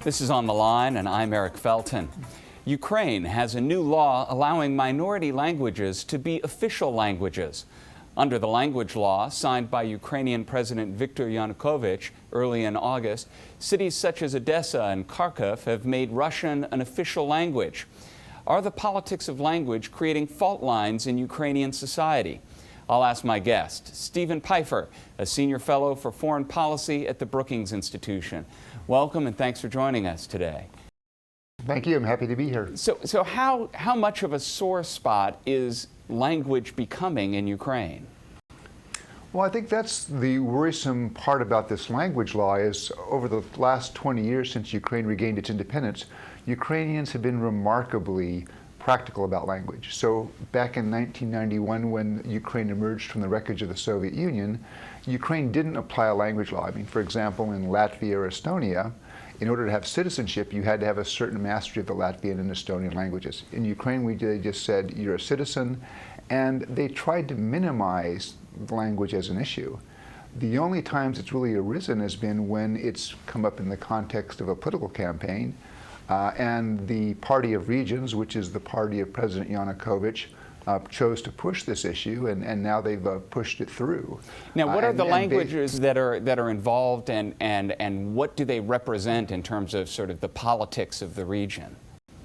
This is On the Line, and I'm Eric Felton. Ukraine has a new law allowing minority languages to be official languages. Under the language law signed by Ukrainian President Viktor Yanukovych early in August, cities such as Odesa and Kharkiv have made Russian an official language. Are the politics of language creating fault lines in Ukrainian society? I'll ask my guest, Stephen Pifer, a senior fellow for foreign policy at the Brookings Institution. Welcome and thanks for joining us today. Thank you. I'm happy to be here. So how much of a sore spot is language becoming in Ukraine? Well, I think that's the worrisome part about this language law is over the last 20 years since Ukraine regained its independence, Ukrainians have been remarkably practical about language. So back in 1991, when Ukraine emerged from the wreckage of the Soviet Union, Ukraine didn't apply a language law. I mean, for example, in Latvia or Estonia, in order to have citizenship, you had to have a certain mastery of the Latvian and Estonian languages. In Ukraine, they just said, you're a citizen, and they tried to minimize language as an issue. The only times it's really arisen has been when it's come up in the context of a political campaign, and the Party of Regions, which is the party of President Yanukovych, chose to push this issue, and now they've pushed it through. Now, what are the languages that are involved, and what do they represent in terms of sort of the politics of the region?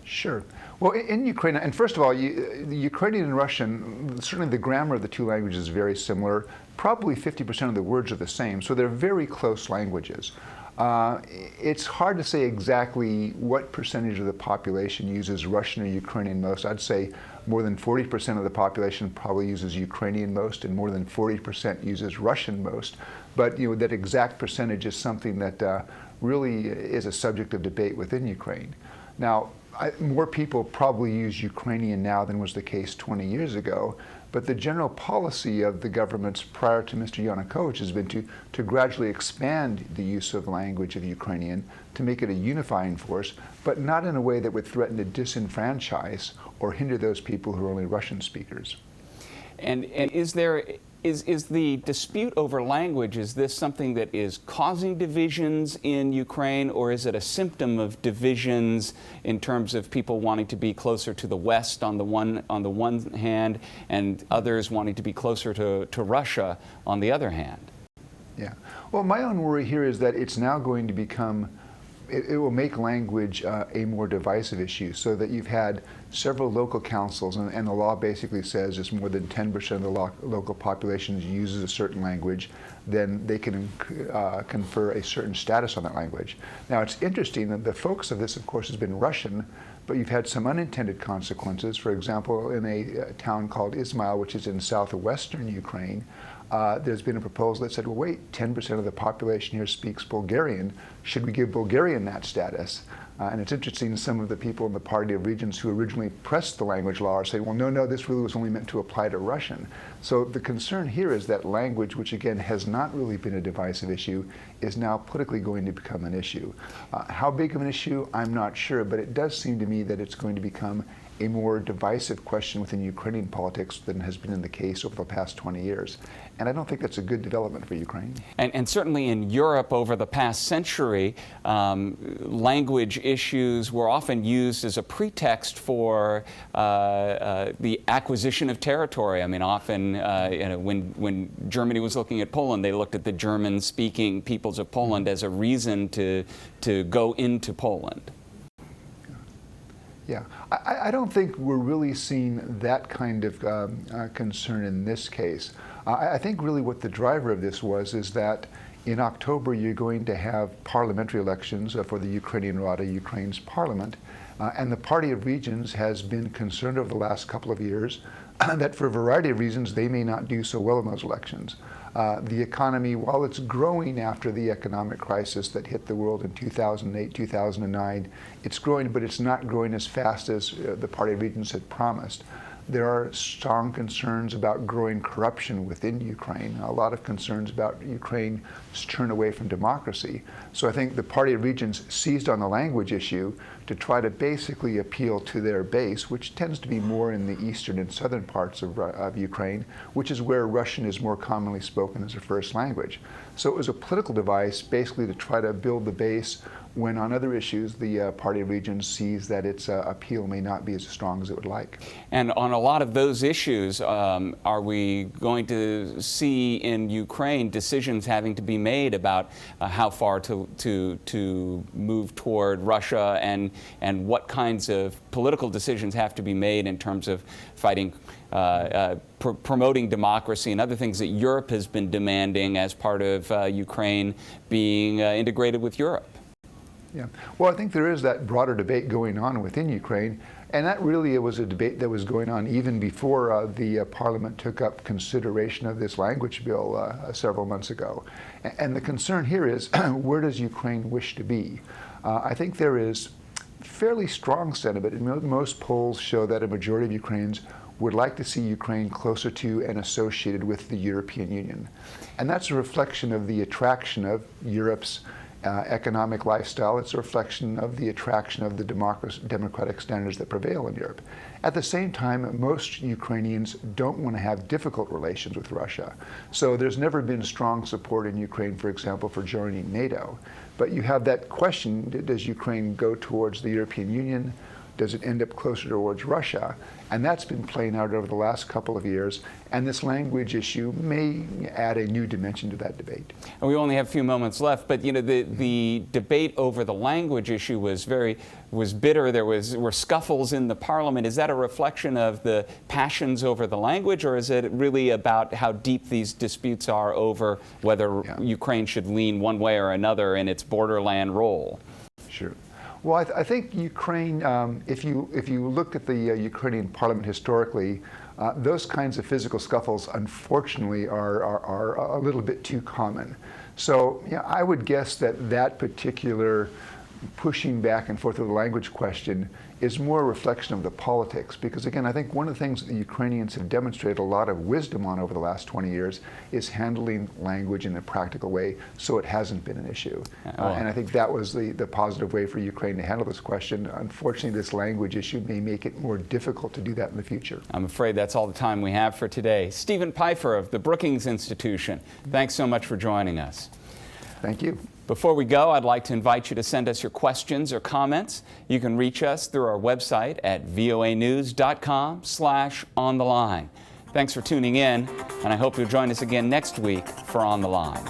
Sure. Well, in Ukraine, and first of all, the Ukrainian and Russian, certainly the grammar of the two languages is very similar. Probably 50% of the words are the same, so they're very close languages. It's hard to say exactly what percentage of the population uses Russian or Ukrainian most. I'd say more than 40% of the population probably uses Ukrainian most, and more than 40% uses Russian most. But that exact percentage is something that really is a subject of debate within Ukraine. Now, more people probably use Ukrainian now than was the case 20 years ago, but the general policy of the governments prior to Mr. Yanukovych has been to gradually expand the use of language of Ukrainian to make it a unifying force, but not in a way that would threaten to disenfranchise or hinder those people who are only Russian speakers. And is the dispute over language, is this something that is causing divisions in Ukraine, or is it a symptom of divisions in terms of people wanting to be closer to the West on the one hand, and others wanting to be closer to Russia on the other hand? Yeah. Well, my own worry here is that it's now going to become it will make language a more divisive issue, so that you've had several local councils, and the law basically says if more than 10% of the local population uses a certain language, then they can confer a certain status on that language. Now, it's interesting that the focus of this, of course, has been Russian, but you've had some unintended consequences. For example, in a town called Izmail, which is in southwestern Ukraine, there's been a proposal that said, well, wait, 10% of the population here speaks Bulgarian. Should we give Bulgarian that status? And it's interesting, some of the people in the Party of Regions who originally pressed the language law are saying, well, no, this really was only meant to apply to Russian. So the concern here is that language, which again has not really been a divisive issue, is now politically going to become an issue. How big of an issue, I'm not sure, but it does seem to me that it's going to become a more divisive question within Ukrainian politics than has been in the case over the past 20 years. And I don't think that's a good development for Ukraine. And certainly in Europe over the past century, language issues were often used as a pretext for the acquisition of territory. I mean, often when Germany was looking at Poland, they looked at the German-speaking peoples of Poland as a reason to go into Poland. Yeah, I don't think we're really seeing that kind of concern in this case. I think really what the driver of this is that in October you're going to have parliamentary elections for the Ukrainian Rada, Ukraine's parliament, and the Party of Regions has been concerned over the last couple of years that for a variety of reasons they may not do so well in those elections. The economy, while it's growing after the economic crisis that hit the world in 2008, 2009, it's growing, but it's not growing as fast as the Party of Regions had promised. There are strong concerns about growing corruption within Ukraine, a lot of concerns about Ukraine's turn away from democracy. So I think the Party of Regions seized on the language issue to try to basically appeal to their base, which tends to be more in the eastern and southern parts of Ukraine, which is where Russian is more commonly spoken as a first language. So it was a political device basically to try to build the base when on other issues the party of allegiance sees that its appeal may not be as strong as it would like. And on a lot of those issues, are we going to see in Ukraine decisions having to be made about how far to move toward Russia, and what kinds of political decisions have to be made in terms of fighting, promoting democracy and other things that Europe has been demanding as part of Ukraine being integrated with Europe? Yeah. Well, I think there is that broader debate going on within Ukraine, and that really was a debate that was going on even before the Parliament took up consideration of this language bill several months ago. And the concern here is, where does Ukraine wish to be? I think there is fairly strong sentiment, and most polls show that a majority of Ukrainians would like to see Ukraine closer to and associated with the European Union. And that's a reflection of the attraction of Europe's economic lifestyle. It's a reflection of the attraction of the democratic standards that prevail in Europe. At the same time, most Ukrainians don't want to have difficult relations with Russia. So there's never been strong support in Ukraine, for example, for joining NATO. But you have that question, does Ukraine go towards the European Union? Does it end up closer towards Russia? And that's been playing out over the last couple of years. And this language issue may add a new dimension to that debate. And we only have a few moments left, but the debate over the language issue was bitter. There were scuffles in the Parliament. Is that a reflection of the passions over the language, or is it really about how deep these disputes are over whether Ukraine should lean one way or another in its borderland role? Sure. Well, I think Ukraine, if you look at the Ukrainian parliament historically, those kinds of physical scuffles, unfortunately, are a little bit too common. So I would guess that particular pushing back and forth of the language question is more a reflection of the politics. Because again, I think one of the things that the Ukrainians have demonstrated a lot of wisdom on over the last 20 years is handling language in a practical way, so it hasn't been an issue. And I think that was the positive way for Ukraine to handle this question. Unfortunately, this language issue may make it more difficult to do that in the future. I'm afraid that's all the time we have for today. Stephen Pifer of the Brookings Institution, thanks so much for joining us. Thank you. Before we go, I'd like to invite you to send us your questions or comments. You can reach us through our website at voanews.com/ontheline. Thanks for tuning in, and I hope you'll join us again next week for On the Line.